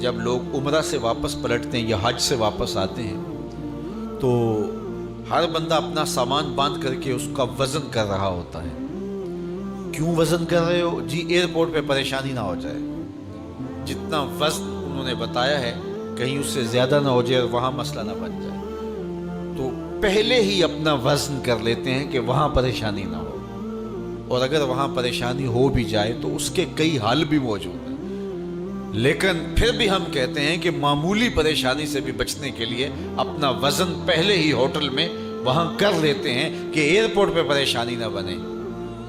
جب لوگ عمرہ سے واپس پلٹتے ہیں یا حج سے واپس آتے ہیں تو ہر بندہ اپنا سامان باندھ کر کے اس کا وزن کر رہا ہوتا ہے. کیوں وزن کر رہے ہو؟ جی ایئرپورٹ پہ پریشانی نہ ہو جائے. جتنا وزن انہوں نے بتایا ہے کہیں اس سے زیادہ نہ ہو جائے اور وہاں مسئلہ نہ بن جائے. تو پہلے ہی اپنا وزن کر لیتے ہیں کہ وہاں پریشانی نہ ہو. اور اگر وہاں پریشانی ہو بھی جائے تو اس کے کئی حل بھی موجود ہیں. لیکن پھر بھی ہم کہتے ہیں کہ معمولی پریشانی سے بھی بچنے کے لیے اپنا وزن پہلے ہی ہوٹل میں وہاں کر لیتے ہیں کہ ایئرپورٹ پہ پریشانی نہ بنے.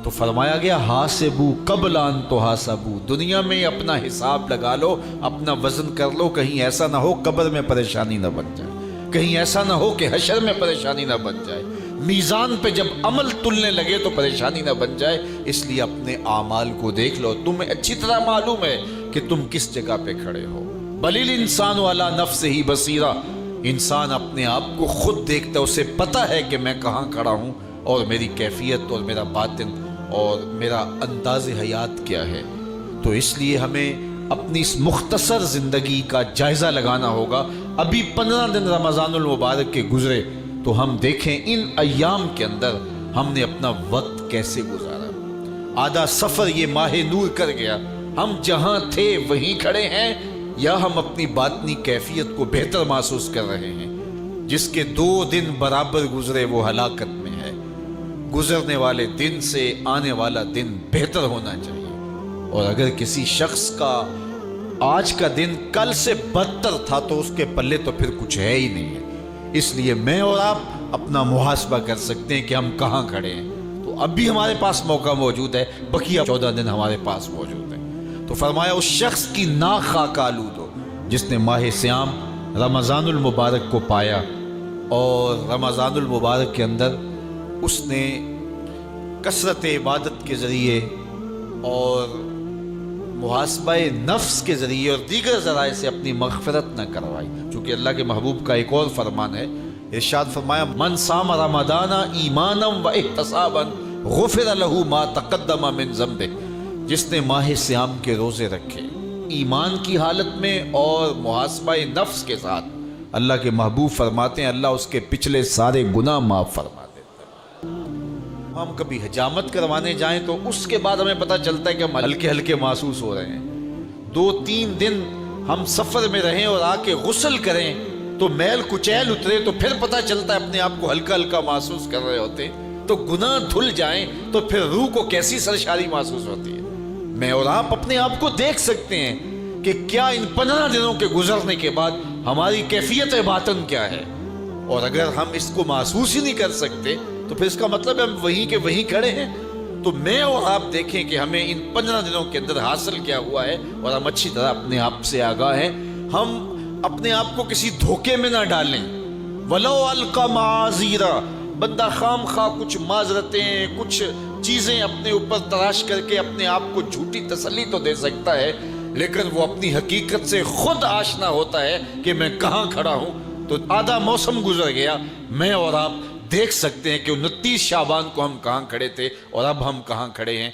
تو فرمایا گیا حاسبو قبل ان تحاسبو، دنیا میں اپنا حساب لگا لو، اپنا وزن کر لو، کہیں ایسا نہ ہو قبر میں پریشانی نہ بن جائے، کہیں ایسا نہ ہو کہ حشر میں پریشانی نہ بن جائے، میزان پہ جب عمل تلنے لگے تو پریشانی نہ بن جائے. اس لیے اپنے اعمال کو دیکھ لو. تمہیں اچھی طرح معلوم ہے کہ تم کس جگہ پہ کھڑے ہو. بل الانسان علی نفسہ بصیرہ، انسان اپنے آپ کو خود دیکھتا ہے، اسے پتہ ہے کہ میں کہاں کھڑا ہوں اور میری کیفیت اور میرا باطن اور میرا انداز حیات کیا ہے. تو اس لیے ہمیں اپنی اس مختصر زندگی کا جائزہ لگانا ہوگا. ابھی 15 دن رمضان المبارک کے گزرے تو ہم دیکھیں ان ایام کے اندر ہم نے اپنا وقت کیسے گزارا. آدھا سفر یہ ماہ نور کر گیا. ہم جہاں تھے وہیں کھڑے ہیں یا ہم اپنی باطنی کیفیت کو بہتر محسوس کر رہے ہیں؟ جس کے 2 دن برابر گزرے وہ ہلاکت میں ہے. گزرنے والے دن سے آنے والا دن بہتر ہونا چاہیے. اور اگر کسی شخص کا آج کا دن کل سے بدتر تھا تو اس کے پلے تو پھر کچھ ہے ہی نہیں ہے. اس لیے میں اور آپ اپنا محاسبہ کر سکتے ہیں کہ ہم کہاں کھڑے ہیں. تو اب بھی ہمارے پاس موقع موجود ہے، بقیہ 14 دن ہمارے پاس موجود ہیں. تو فرمایا اس شخص کی ناک خاک آلود ہو جس نے ماہ صیام رمضان المبارک کو پایا اور رمضان المبارک کے اندر اس نے کثرت عبادت کے ذریعے اور محاسبہ نفس کے ذریعے اور دیگر ذرائع سے اپنی مغفرت نہ کروائی. چونکہ اللہ کے محبوب کا ایک اور فرمان ہے، ارشاد فرمایا من صام رمضان ایمانا و احتسابا غفر له ما تقدم من ذنبه، جس نے ماہ صیام کے روزے رکھے ایمان کی حالت میں اور محاسبہ نفس کے ساتھ، اللہ کے محبوب فرماتے ہیں اللہ اس کے پچھلے سارے گناہ معاف فرما دیتا ہے. ہم کبھی حجامت کروانے جائیں تو اس کے بعد ہمیں پتہ چلتا ہے کہ ہم ہلکے ہلکے محسوس ہو رہے ہیں. 2-3 دن ہم سفر میں رہیں اور آ کے غسل کریں تو میل کچیل اترے تو پھر پتہ چلتا ہے اپنے آپ کو ہلکا ہلکا محسوس کر رہے ہوتے. تو گناہ دھل جائیں تو پھر روح کو کیسی سرشاری محسوس ہوتی ہے. میں اور آپ اپنے آپ کو دیکھ سکتے ہیں کہ کیا ان 15 دنوں کے گزرنے کے بعد ہماری کیفیت باطن کیا ہے. اور اگر ہم اس کو محسوس ہی نہیں کر سکتے تو پھر اس کا مطلب ہے ہم وہیں کے وہیں کھڑے ہیں. تو میں اور آپ دیکھیں کہ ہمیں ان 15 دنوں کے اندر حاصل کیا ہوا ہے اور ہم اچھی طرح اپنے آپ سے آگاہ ہیں. ہم اپنے آپ کو کسی دھوکے میں نہ ڈالیں. ولو القا معاذیرا، بندہ خام خواہ کچھ معذرتیں کچھ چیزیں اپنے اوپر تراش کر کے اپنے آپ کو جھوٹی تسلی تو دے سکتا ہے، لیکن وہ اپنی حقیقت سے خود آشنا ہوتا ہے کہ میں کہاں کھڑا ہوں. تو آدھا موسم گزر گیا، میں اور آپ دیکھ سکتے ہیں کہ 29 شعبان کو ہم کہاں کھڑے تھے اور اب ہم کہاں کھڑے ہیں.